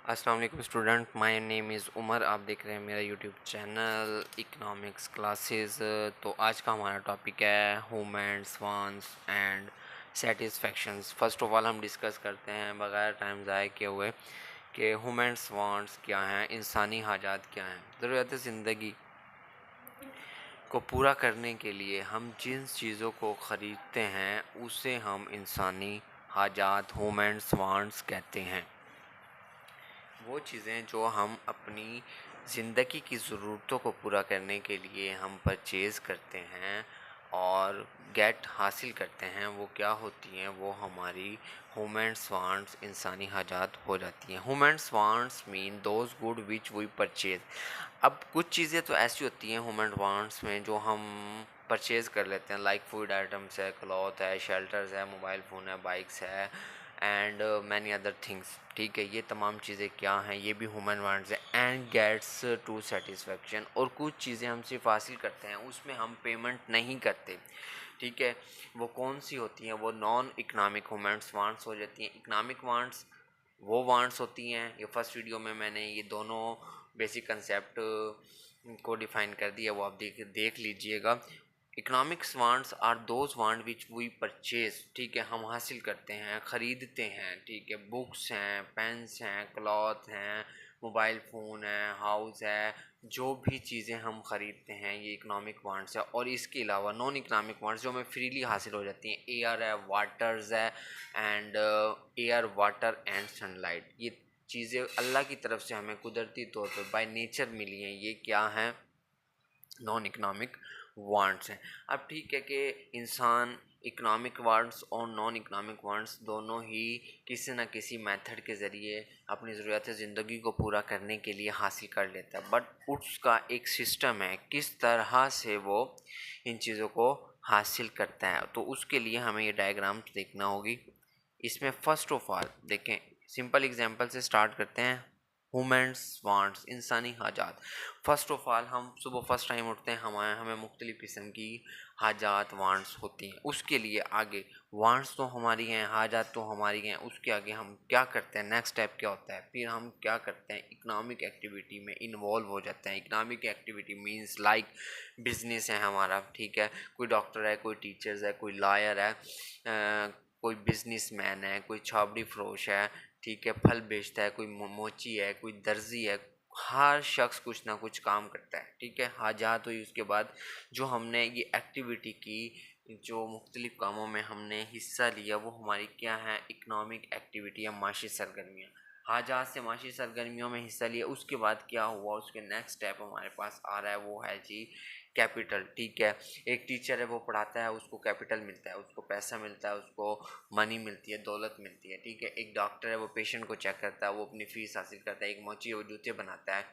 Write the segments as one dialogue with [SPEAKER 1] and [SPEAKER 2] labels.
[SPEAKER 1] अस्सलाम वालेकुम student, my name is Umar. आप देख रहे हैं मेरा यूट्यूब चैनल इकोनॉमिक्स क्लासेस। तो आज का हमारा टॉपिक है humans wants and satisfactions. First of all हम डिस्कस करते हैं बगैर टाइम ज़ाय किए हुए कि ह्यूमन्स वांट्स क्या हैं, इंसानी हाजात क्या हैं। ज़रूरत ज़िंदगी को पूरा करने के लिए हम जिन चीज़ों को ख़रीदते हैं उसे हम इंसानी हाजात ह्यूमन्स वांट्स कहते हैं। वो चीज़ें जो हम अपनी ज़िंदगी की ज़रूरतों को पूरा करने के लिए हम परचेज़ करते हैं और गेट हासिल करते हैं, वो क्या होती हैं? वो हमारी ह्यूमन्स वांट्स, इंसानी हाजात हो जाती हैं। Humans wants mean those good which we purchase. अब कुछ चीज़ें तो ऐसी होती हैं ह्यूमन वांट्स में जो हम परचेज़ कर लेते हैं, लाइक फूड आइटम्स है, क्लॉथ है, शेल्टर्स है, मोबाइल फ़ोन है, बाइक्स है एंड मैनी अदर थिंग्स। ठीक है, ये तमाम चीज़ें क्या हैं? ये भी ह्यूमन वांट्स है एंड गेट्स टू सेटिस्फेक्शन। और कुछ चीज़ें हम सिर्फ हासिल करते हैं, उसमें हम पेमेंट नहीं करते। ठीक है, वो कौन सी होती हैं? वो नॉन इकनॉमिक ह्यूमन्स वांट्स हो जाती हैं। इकनॉमिक वांट्स वो वांट्स होती हैं, ये फर्स्ट वीडियो में मैंने ये दोनों बेसिक कंसेप्ट को डिफाइन कर दिया, वो आप देख लीजिएगा। Economics wants are those want which we purchase. ठीक है, हम हासिल करते हैं, ख़रीदते हैं। ठीक है, बुक्स हैं, पेन्स हैं, क्लॉथ हैं, मोबाइल फ़ोन है, हाउस है, जो भी चीज़ें हम ख़रीदते हैं ये इकोनॉमिक वांट्स है। और इसके अलावा नॉन इकोनॉमिक वांट्स जो हमें फ्रीली हासिल हो जाती हैं, एयर है, वाटर्स है and air, water and sunlight. ये चीज़ें अल्लाह की तरफ से हमें कुदरती तौर पर बाय नेचर मिली हैं। ये क्या हैं? नॉन इकोनॉमिक वांट्स हैं। अब ठीक है कि इंसान इकोनॉमिक वांट्स और नॉन इकोनॉमिक वांट्स दोनों ही किसी न किसी मेथड के ज़रिए अपनी ज़रूरत ज़िंदगी को पूरा करने के लिए हासिल कर लेता है, बट उसका एक सिस्टम है किस तरह से वो इन चीज़ों को हासिल करता है। तो उसके लिए हमें ये डायग्राम देखना होगी। इसमें फ़र्स्ट ऑफ ऑल देखें, सिंपल एग्जांपल से स्टार्ट करते हैं। ह्यूमन्स वांट्स, इंसानी हाजात। फ़र्स्ट ऑफ ऑल हम सुबह फर्स्ट टाइम उठते हैं, हमें मुख्तलिफ़ किस्म की हाजात वांट्स होती हैं। उसके लिए आगे वांट्स तो हमारी हैं, हाजात तो हमारी हैं, उसके आगे हम क्या करते हैं? नेक्स्ट स्टेप क्या होता है? फिर हम क्या करते हैं? इकोनॉमिक एक्टिविटी में इन्वॉल्व हो जाते हैं। Economic activity means like business है हमारा। ठीक है, कोई डॉक्टर है, कोई टीचर्स है, कोई लॉयर है, कोई बिजनेसमैन है, कोई छाबड़ी फरोश है। ठीक है, फल बेचता है, कोई मोची है, कोई दर्जी है। हर शख्स कुछ ना कुछ काम करता है। ठीक है, हाजात हुई। उसके बाद जो हमने ये एक्टिविटी की, जो मुख्तलिफ़ कामों में हमने हिस्सा लिया, वो हमारी क्या है? इकनॉमिक एक्टिविटी या माशी सरगर्मियाँ। हाजात से माशी सरगर्मियों में हिस्सा लिया, उसके बाद क्या हुआ? उसके नेक्स्ट स्टेप हमारे पास आ रहा है, वो है जी कैपिटल। ठीक है, एक टीचर है, वो पढ़ाता है, उसको कैपिटल मिलता है, उसको पैसा मिलता है, उसको मनी मिलती है, दौलत मिलती है। ठीक है, एक डॉक्टर है, वो पेशेंट को चेक करता है, वो अपनी फ़ीस हासिल करता है। एक मोची है, वो जूते बनाता है।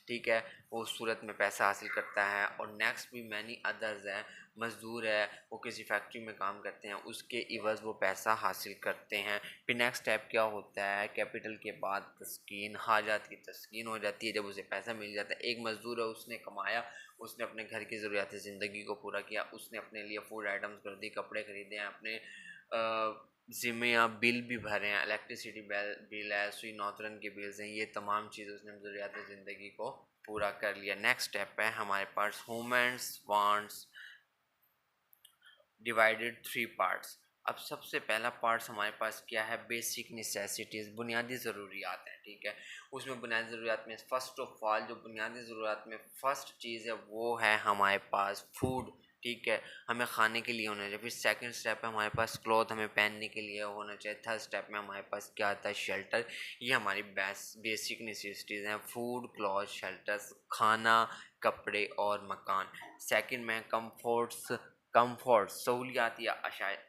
[SPEAKER 1] ठीक है, वो उस सूरत में पैसा हासिल करता है। और नेक्स्ट भी मैनी अदर्स हैं। मज़दूर है, वो किसी फैक्ट्री में काम करते हैं, उसके इवज़ वो पैसा हासिल करते हैं। फिर नेक्स्ट स्टेप क्या होता है? कैपिटल के बाद तस्कीन, हाजात की तस्कीन हो जाती है जब उसे पैसा मिल जाता है। एक मज़दूर है, उसने कमाया, उसने अपने घर की ज़रूरियात ज़िंदगी को पूरा किया, उसने अपने लिए फूड आइटम्स खरीदी, कपड़े खरीदे हैं, अपने ज़िम्मे या बिल भी भरे हैं, इलेक्ट्रिसिटी बिल है, सुई नौतरन के बिल्स हैं। ये तमाम चीज़ें उसने ज़रूरियात ज़िंदगी को पूरा कर लिया। नेक्स्ट स्टेप है हमारे पास humans wants divided three parts. अब सबसे पहला पार्ट्स हमारे पास क्या है? बेसिक नेसेसिटीज़, बुनियादी ज़रूरियात हैं। ठीक है, उसमें बुनियादी ज़रूरियात में फ़र्स्ट ऑफ ऑल जो बुनियादी ज़रूरियात में फ़र्स्ट चीज़ है वो है हमारे पास फूड। ठीक है, हमें खाने के लिए होना चाहिए। फिर सेकंड स्टेप है हमारे पास क्लॉथ, हमें पहनने के लिए होना चाहिए। थर्ड स्टेप में हमारे पास क्या आता है? शेल्टर। ये हमारी बेसिक नेसेसिटीज़ हैं, फूड, क्लॉथ, शेल्टर्स, खाना, कपड़े और मकान। सेकंड में कंफर्ट्स, कंफर्ट, सहूलियात या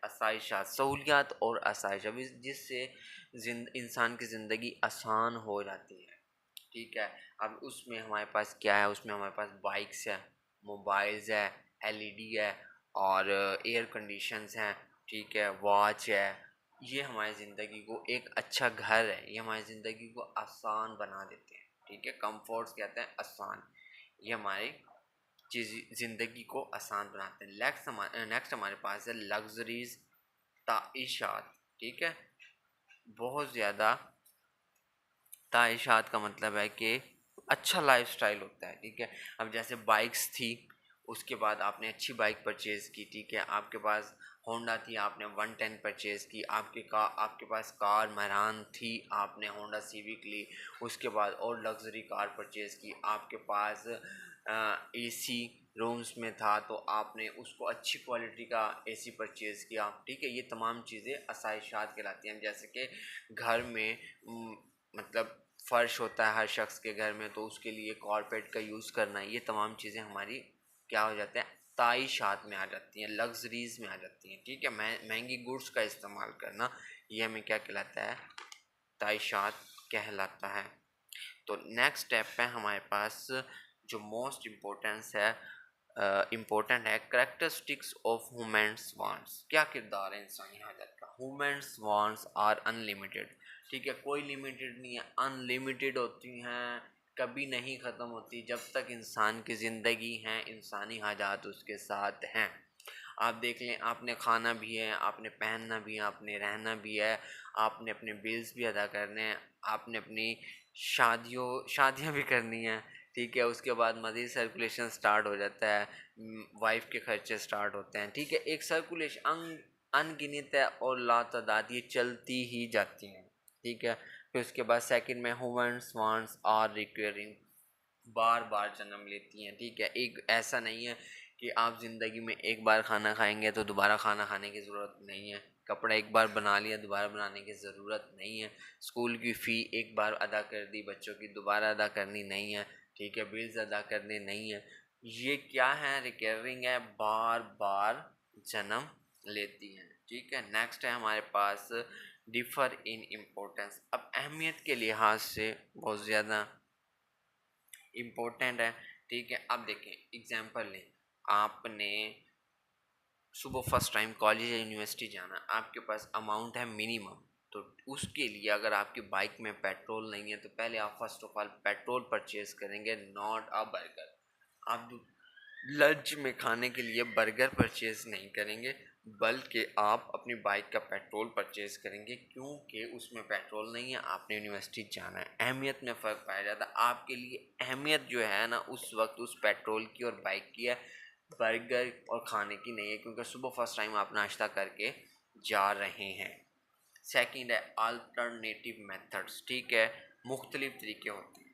[SPEAKER 1] आसाइशात। सहूलियात और आसाइशा जिससे इंसान की ज़िंदगी आसान हो जाती है। ठीक है, अब उसमें हमारे पास क्या है? उसमें हमारे पास बाइक्स है, मोबाइल्स है, एलईडी है और एयर कंडीशंस हैं। ठीक है, वॉच है। ये हमारी ज़िंदगी को, एक अच्छा घर है, ये हमारी ज़िंदगी को आसान बना देते हैं। ठीक है, कंफर्ट्स कहते हैं आसान, ये हमारी चीज़ ज़िंदगी को आसान बनाते हैं। नेक्स्ट हमारे पास है लग्जरीज, ताइशात। ठीक है, बहुत ज़्यादा ताइशात का मतलब है कि अच्छा लाइफस्टाइल होता है, ठीक है। अब जैसे बाइक्स थी, उसके बाद आपने अच्छी बाइक परचेज़ की, ठीक है। आपके पास होंडा थी, आपने 110 परचेज़ की। आपके पास कार मरान थी, आपने होंडा सिविक ली। उसके बाद और लग्जरी कार परचेज़ की। आपके पास एसी रूम्स में था तो आपने उसको अच्छी क्वालिटी का एसी परचेज़ किया, ठीक है। ये तमाम चीज़ें आसाइशात कहलाती हैं। जैसे कि घर में मतलब फ़र्श होता है हर शख्स के घर में, तो उसके लिए कारपेट का यूज़ करना, ये तमाम चीज़ें हमारी क्या हो जाते हैं, ताइशात में आ जाती हैं, लग्जरीज़ में आ जाती हैं, ठीक है। महंगी गुड्स का इस्तेमाल करना, ये हमें क्या कहलाता है, ताइशात कहलाता है। तो नेक्स्ट स्टेप पे हमारे पास जो मोस्ट इम्पोर्टेंट है, करेक्टरिस्टिक्स ऑफ ह्यूमन्स वांट्स। क्या किरदार है इंसानी हाजत का। ह्यूमन्स वांट्स आर अनलिमिटेड, ठीक है। कोई लिमिटेड नहीं है, अनलिमिटेड होती हैं, कभी नहीं ख़त्म होती। जब तक इंसान की ज़िंदगी है, इंसानी हाजात उसके साथ हैं। आप देख लें, आपने खाना भी है, आपने पहनना भी है, आपने रहना भी है, आपने अपने बिल्स भी अदा करने हैं, आपने अपनी शादियाँ भी करनी हैं, ठीक है। उसके बाद मज़ीद सर्कुलेशन स्टार्ट हो जाता है, वाइफ के खर्चे स्टार्ट होते हैं, ठीक है। एक सर्कुलेशन अनगिनत है और लातादाद ये चलती ही जाती हैं, ठीक है। फिर उसके बाद सेकंड में ह्यूमन्स वांट्स आर रिक्वेयरिंग, बार बार जन्म लेती हैं, ठीक है। एक ऐसा नहीं है कि आप ज़िंदगी में एक बार खाना खाएंगे तो दोबारा खाना खाने की ज़रूरत नहीं है। कपड़ा एक बार बना लिया, दोबारा बनाने की ज़रूरत नहीं है। स्कूल की फ़ी एक बार अदा कर दी बच्चों की, दोबारा अदा करनी नहीं है, ठीक है। बिल्स अदा करने नहीं है। ये क्या है, रिकरिंग है, बार बार जन्म लेती हैं, ठीक है। नेक्स्ट है हमारे पास डिफ़र इन इम्पोर्टेंस। अब अहमियत के लिहाज से बहुत ज़्यादा इम्पोर्टेंट है, ठीक है। अब देखें, एग्जांपल लें, आपने सुबह फर्स्ट टाइम कॉलेज या यूनिवर्सिटी जाना, आपके पास अमाउंट है मिनिमम, तो उसके लिए अगर आपकी बाइक में पेट्रोल नहीं है तो पहले आप first of all petrol purchase करेंगे, नॉट अ बर्गर। आप लंच में खाने के लिए बर्गर परचेज नहीं करेंगे, बल्कि आप अपनी बाइक का पेट्रोल परचेज करेंगे, क्योंकि उसमें पेट्रोल नहीं है, आपने यूनिवर्सिटी जाना है। अहमियत में फ़र्क पाया जाता है। आपके लिए अहमियत जो है ना, उस वक्त उस पेट्रोल की और बाइक की है, बर्गर और खाने की नहीं है, क्योंकि सुबह फर्स्ट टाइम आप नाश्ता करके जा रहे हैं। सेकंड है अल्टरनेटिव मेथड्स, ठीक है। मुख्तलिफ तरीके होते हैं।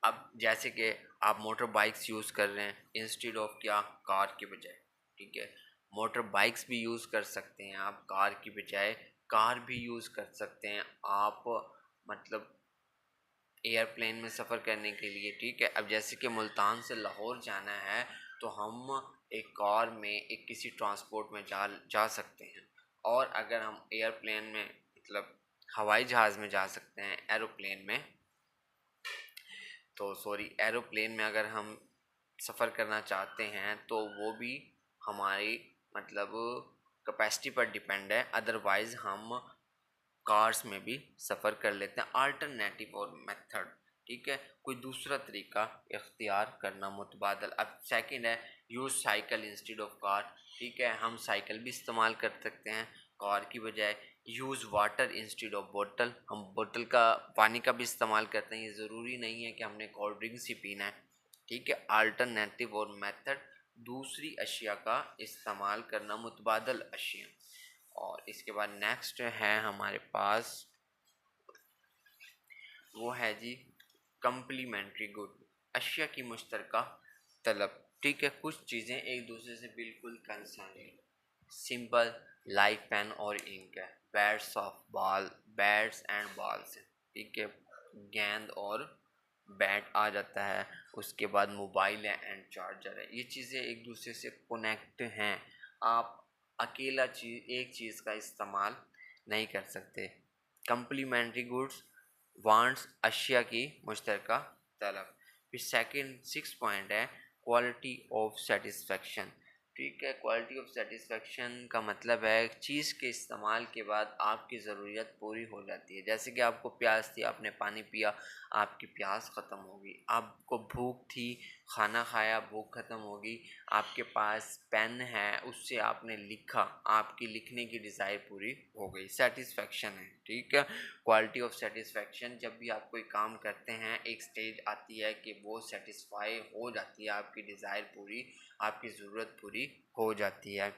[SPEAKER 1] अब जैसे कि आप मोटर बाइक्स यूज़ कर रहे हैं इंस्टेड ऑफ क्या, कार के बजाय, ठीक है। मोटर बाइक्स भी यूज़ कर सकते हैं आप, कार की बजाय कार भी यूज़ कर सकते हैं आप, मतलब एयरप्लेन में सफ़र करने के लिए, ठीक है। अब जैसे कि मुल्तान से लाहौर जाना है तो हम एक कार में एक किसी ट्रांसपोर्ट में जा सकते हैं। और अगर हम एयरप्लेन में मतलब हवाई जहाज़ में जा सकते हैं, एरोप्लेन में, तो सॉरी एरोप्लेन में अगर हम सफ़र करना चाहते हैं तो वो भी हमारी मतलब कैपेसिटी पर डिपेंड है। अदरवाइज़ हम कार्स में भी सफ़र कर लेते हैं। अल्टरनेटिव और मेथड, ठीक है, कोई दूसरा तरीका इख्तियार करना, मुतबादल। अब सेकंड है use cycle instead of car, ठीक है। हम साइकिल भी इस्तेमाल कर सकते हैं कार की बजाय। यूज़ वाटर इंस्टेड ऑफ बोतल, हम बोतल का पानी का भी इस्तेमाल करते हैं, ये ज़रूरी नहीं है कि हमने कोल्ड ड्रिंक्स ही पीना है, ठीक है। अल्टरनेटिव और मेथड, दूसरी अशिया का इस्तेमाल करना, मुतबादल अशिया। और इसके बाद नेक्स्ट है हमारे पास, वो है जी कम्प्लीमेंट्री गुड, अशिया की मुश्तरका तलब, ठीक है। कुछ चीज़ें एक दूसरे से बिल्कुल कंसर्न है। सिंपल लाइक पेन और इंक है, बैट्स एंड बॉल्स है, ठीक है। गेंद और बैट आ जाता है। उसके बाद मोबाइल है एंड चार्जर है। ये चीज़ें एक दूसरे से कनेक्ट हैं। आप अकेला एक चीज़ का इस्तेमाल नहीं कर सकते। कम्प्लीमेंट्री गुड्स वांट्स, अशिया की मुश्तरका तलब। फिर सेकंड 6 पॉइंट है क्वालिटी ऑफ सेटिस्फेक्शन, ठीक है। क्वालिटी ऑफ सेटिस्फेक्शन का मतलब है चीज़ के इस्तेमाल के बाद आपकी ज़रूरियत पूरी हो जाती है। जैसे कि आपको प्यास थी, आपने पानी पिया, आपकी प्यास ख़त्म होगी। आपको भूख थी, खाना खाया, भूख ख़त्म होगी। आपके पास पेन है, उससे आपने लिखा, आपकी लिखने की डिज़ायर पूरी हो गई, सेटिस्फेक्शन है, ठीक है। क्वालिटी ऑफ सेटिस्फेक्शन, जब भी आप कोई काम करते हैं एक स्टेज आती है कि वो सेटिस्फाई हो जाती है, आपकी डिज़ायर पूरी, आपकी ज़रूरत पूरी हो जाती है।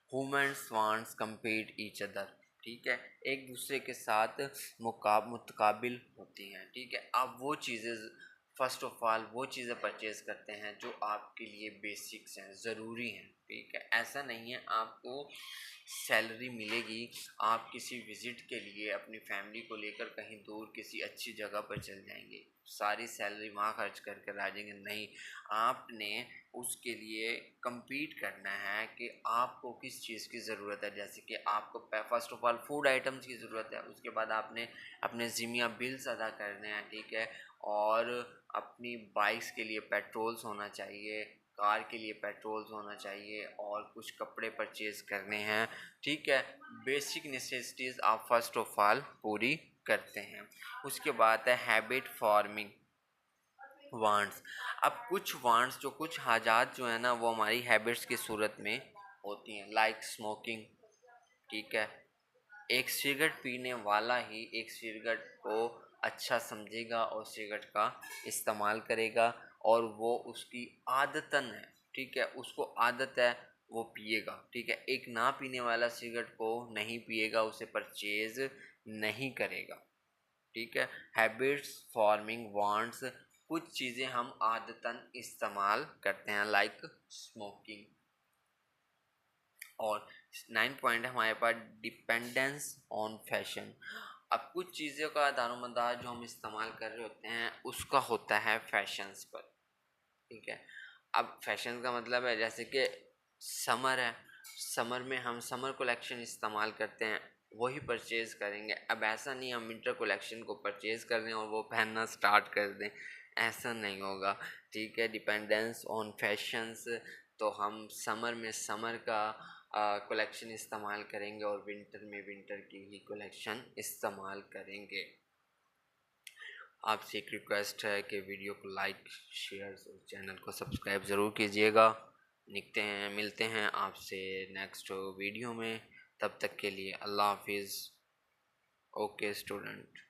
[SPEAKER 1] Humans wants compete each other, ठीक है, एक दूसरे के साथ मुतकाबिल होती हैं, ठीक है। आप वो चीज़ें फर्स्ट ऑफ ऑल वो चीज़ें परचेज़ करते हैं जो आपके लिए बेसिक्स हैं, ज़रूरी हैं, ठीक है। ऐसा नहीं है आपको सैलरी मिलेगी, आप किसी विज़िट के लिए अपनी फैमिली को लेकर कहीं दूर किसी अच्छी जगह पर चल जाएंगे, सारी सैलरी वहाँ खर्च करके ला जाएंगे, नहीं। आपने उसके लिए compete करना है कि आपको किस चीज़ की ज़रूरत है। जैसे कि आपको first of all food items की ज़रूरत है, उसके बाद आपने अपने ज़िमिया बिल्स अदा करने हैं, ठीक है, और अपनी बाइक्स के लिए पेट्रोल्स होना चाहिए, कार के लिए पेट्रोल्स होना चाहिए, और कुछ कपड़े परचेज़ करने हैं, ठीक है। बेसिक नेसेसिटीज़ आप फर्स्ट ऑफ ऑल पूरी करते हैं। उसके बाद है हैबिट फॉर्मिंग वांट्स। अब कुछ वांट्स जो कुछ हाजात जो है ना वो हमारी हैबिट्स की सूरत में होती हैं, लाइक स्मोकिंग, ठीक है। एक सिगरेट पीने वाला ही एक सिगरेट को अच्छा समझेगा और सिगरेट का इस्तेमाल करेगा, और वो उसकी आदतन है, ठीक है, उसको आदत है, वो पिएगा, ठीक है। एक ना पीने वाला सिगरेट को नहीं पिएगा, उसे परचेज नहीं करेगा, ठीक है। हैबिट्स फॉर्मिंग वांट्स, कुछ चीज़ें हम आदतन इस्तेमाल करते हैं, लाइक स्मोकिंग। और 9 पॉइंट है हमारे पास डिपेंडेंस ऑन फैशन। अब कुछ चीज़ों का दारोमदार जो हम इस्तेमाल कर रहे होते हैं उसका होता है फैशंस पर, ठीक है। अब फैशन का मतलब है जैसे कि समर है, समर में हम समर कलेक्शन इस्तेमाल करते हैं, वही परचेज़ करेंगे। अब ऐसा नहीं हम विंटर कलेक्शन को परचेज़ कर रहे हैं और वो पहनना स्टार्ट कर दें, ऐसा नहीं होगा, ठीक है। डिपेंडेंस ऑन फैशंस, तो हम समर में समर का कलेक्शन इस्तेमाल करेंगे और विंटर में विंटर की ही कलेक्शन इस्तेमाल करेंगे। आपसे एक रिक्वेस्ट है कि वीडियो को लाइक शेयर और चैनल को सब्सक्राइब ज़रूर कीजिएगा। मिलते हैं आपसे नेक्स्ट वीडियो में, तब तक के लिए अल्लाह हाफिज़। Okay student.